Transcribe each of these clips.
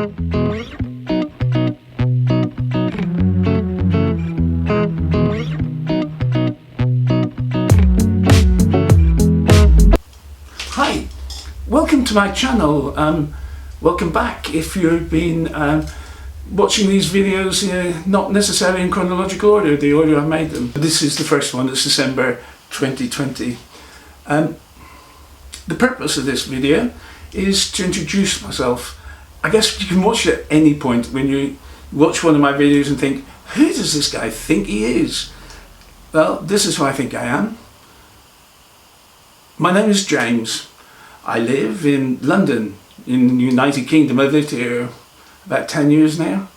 Hi, welcome to my channel. Welcome back if you've been watching these videos not necessarily in chronological order, the order I made them. This is the first one, it's December 2020. The purpose of this video is to introduce myself. I guess you can watch it at any point when you watch one of my videos and think, who does this guy think he is? Well, this is who I think I am. My name is James. I live in London, in the United Kingdom. I've lived here about 10 years now.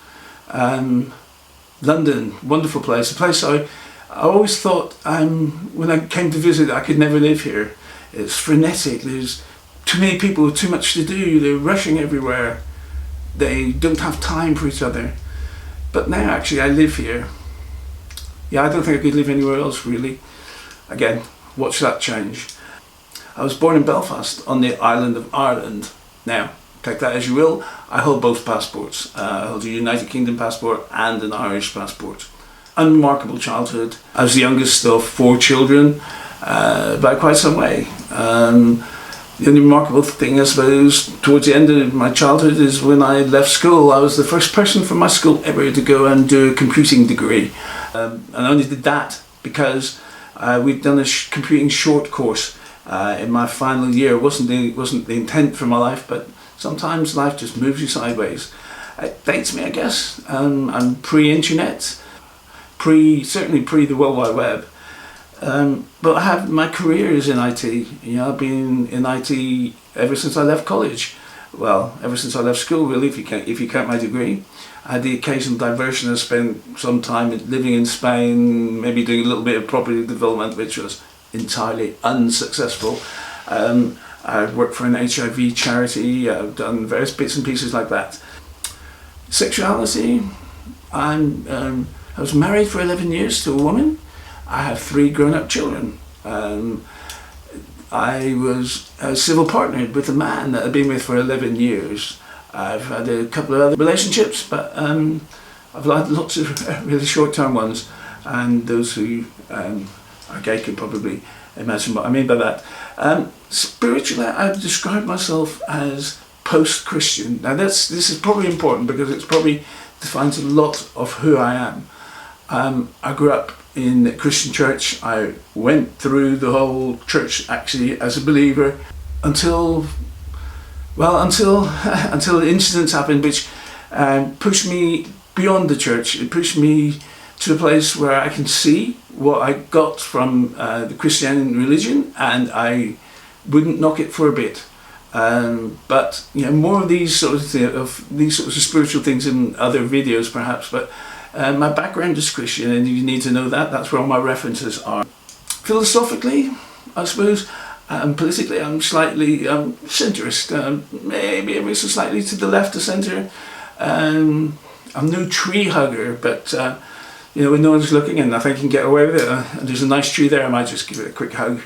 London, wonderful place. A place I always thought when I came to visit I could never live here. It's frenetic, there's too many people, too much to do, they're rushing everywhere. They don't have time for each other. But now actually I live here. Yeah, I don't think I could live anywhere else really. Again, watch that change. I was born in Belfast on the island of Ireland. Now, take that as you will, I hold both passports. I hold a United Kingdom passport and an Irish passport. Unremarkable childhood. I was the youngest of 4 children by quite some way. The only remarkable thing, I suppose, towards the end of my childhood is when I left school. I was the first person from my school ever to go and do a computing degree. And I only did that because we'd done a computing short course in my final year. It wasn't the intent for my life, but sometimes life just moves you sideways. It dates me, I guess. I'm pre-internet, certainly pre the World Wide Web. But my career is in IT. I've been in IT ever since I left college. Well, ever since I left school, really, if you count my degree. I had the occasional diversion. I spent some time living in Spain, maybe doing a little bit of property development, which was entirely unsuccessful. I worked for an HIV charity. I've done various bits and pieces like that. Sexuality, I was married for 11 years to a woman. I have 3 grown-up children. I was civil partnered with a man that I've been with for 11 years. I've had a couple of other relationships, but I've had lots of really short-term ones, and those who are gay can probably imagine what I mean by that. Spiritually, I've described myself as post-Christian. Now this is probably important because it probably defines a lot of who I am. I grew up in a Christian church. I went through the whole church actually as a believer until incidents happened which pushed me beyond the church. It pushed me to a place where I can see what I got from the Christian religion, and I wouldn't knock it for a bit. But more of these sorts of spiritual things in other videos perhaps. But my background is Christian, and you need to know that. That's where all my references are. Philosophically, I suppose, politically, I'm slightly centrist. Maybe ever so slightly to the left of centre. I'm no tree hugger, but when no one's looking and I think I can get away with it, and there's a nice tree there, I might just give it a quick hug.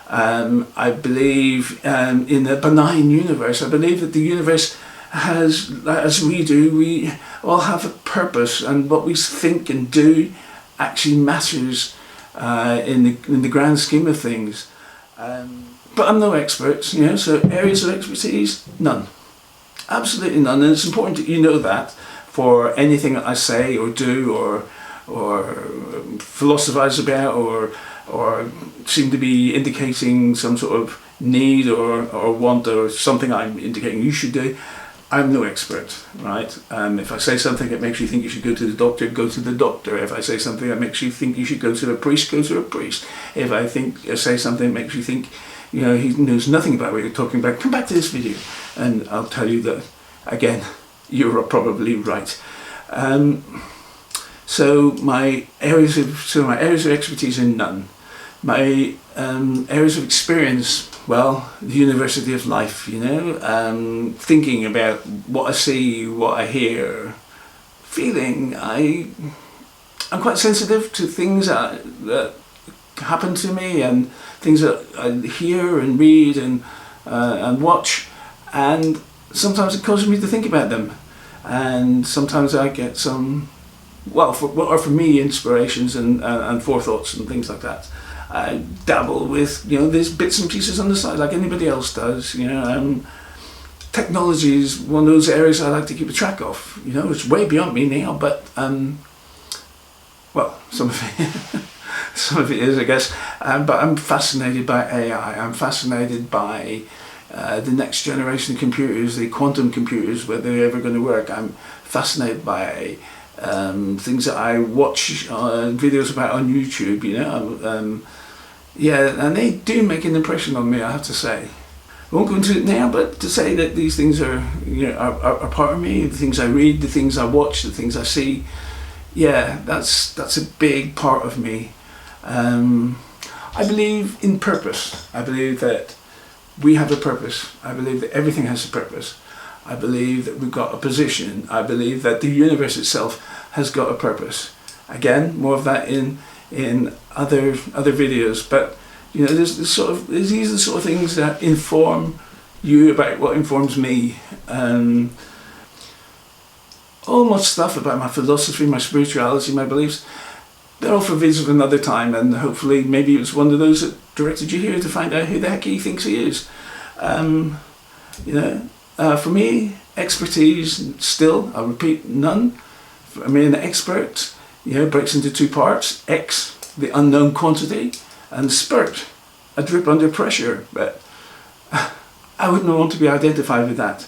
I believe in a benign universe. I believe that the universe has, as we do, we all have a purpose, and what we think and do actually matters in the grand scheme of things. But I'm no expert, so areas of expertise, none. Absolutely none, and it's important that you know that for anything that I say or do or philosophize about or seem to be indicating some sort of need or want or something I'm indicating you should do. I'm no expert, right? If I say something that makes you think you should go to the doctor, go to the doctor. If I say something that makes you think you should go to a priest, go to a priest. If I say something that makes you think, he knows nothing about what you're talking about, come back to this video and I'll tell you that, again, you're probably right. So my areas of expertise are none. My areas of experience, well, the university of life, thinking about what I see, what I hear, feeling. I'm quite sensitive to things that happen to me and things that I hear and read and watch, and sometimes it causes me to think about them. and sometimes I get some, well, for me, inspirations and forethoughts and things like that. I dabble with, there's bits and pieces on the side like anybody else does. Technology is one of those areas I like to keep a track of. It's way beyond me now, but well, some of it, some of it is, I guess. But I'm fascinated by AI. I'm fascinated by the next generation of computers, the quantum computers, whether they're ever going to work. I'm fascinated by things that I watch videos about on YouTube. Yeah, and they do make an impression on me, I have to say. I won't go into it now, but to say that these things are, are part of me, the things I read, the things I watch, the things I see, yeah, that's a big part of me. I believe in purpose. I believe that we have a purpose. I believe that everything has a purpose. I believe that we've got a position. I believe that the universe itself has got a purpose. Again, more of that in other videos, but these are the sort of things that inform you about what informs me. All my stuff about my philosophy, my spirituality, my beliefs, they're all for videos of another time, and hopefully maybe it was one of those that directed you here to find out who the heck he thinks he is. For me, expertise still, I'll repeat, none. I mean, an expert, breaks into two parts: X, the unknown quantity, and spurt, a drip under pressure. But I wouldn't want to be identified with that.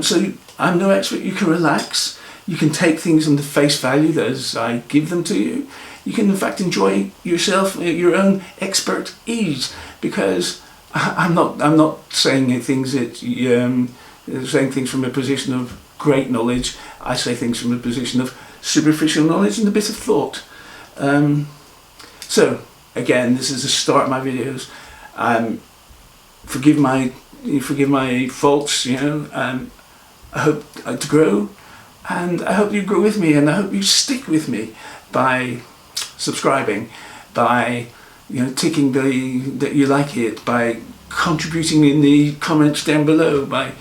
So I'm no expert. You can relax. You can take things on the face value as I give them to you. You can in fact enjoy yourself, your own expert ease, because I'm not saying things that saying things from a position of great knowledge. I say things from a position of superficial knowledge and a bit of thought. So again, this is the start of my videos. Forgive my faults. I hope to grow, and I hope you grow with me, and I hope you stick with me by subscribing, by ticking that you like it, by contributing in the comments down below, by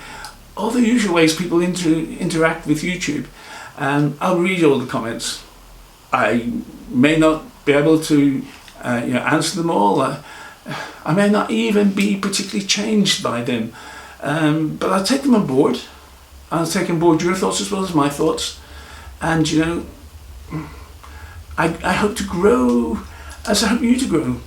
all the usual ways people interact with YouTube. I'll read all the comments. I may not be able to answer them all. I may not even be particularly changed by them, but I'll take them on board. I'll take on board your thoughts as well as my thoughts, and I hope to grow as I hope you to grow.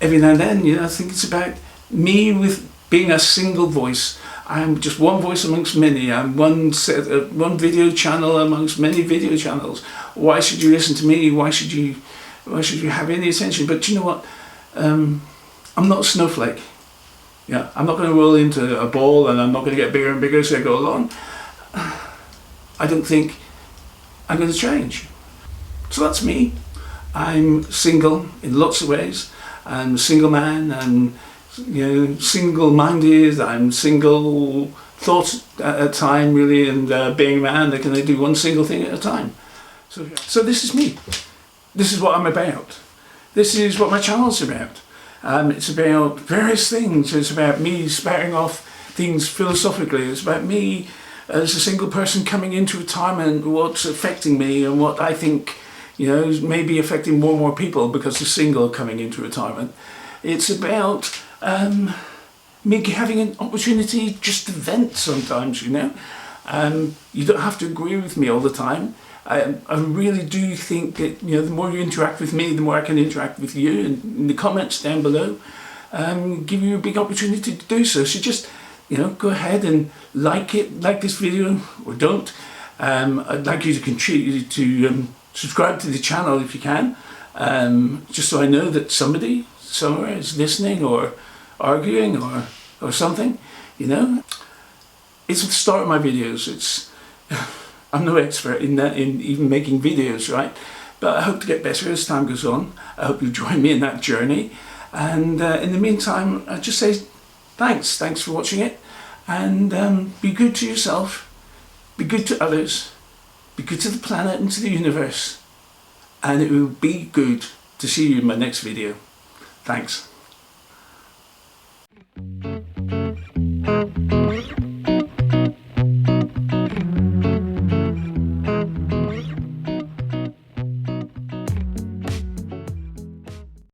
Every now and then, I think it's about me with being a single voice. I'm just one voice amongst many. I'm one video channel amongst many video channels. Why should you listen to me? Why should you have any attention? But you know what? I'm not a snowflake. I'm not going to roll into a ball, and I'm not going to get bigger and bigger as I go along. I don't think I'm going to change. So that's me. I'm single in lots of ways. I'm a single man. I'm single-minded. I'm single thought at a time, really, and being a man, I can only do one single thing at a time. So this is me. This is what I'm about. This is what my channel's about. It's about various things. It's about me spouting off things philosophically. It's about me as a single person coming into retirement, what's affecting me and what I think may be affecting more and more people because they're single coming into retirement. It's about me having an opportunity just to vent sometimes. You don't have to agree with me all the time. I really do think that the more you interact with me, the more I can interact with you, and in the comments down below give you a big opportunity to do so. So just go ahead and like this video, or don't. I'd like you to continue to subscribe to the channel if you can, just so I know that somebody somewhere is listening or arguing or something. It's the start of my videos. I'm no expert in even making videos, right? But I hope to get better as time goes on. I hope you join me in that journey. And in the meantime, I just say thanks. Thanks for watching it. And be good to yourself. Be good to others. Be good to the planet and to the universe. And it will be good to see you in my next video. Thanks.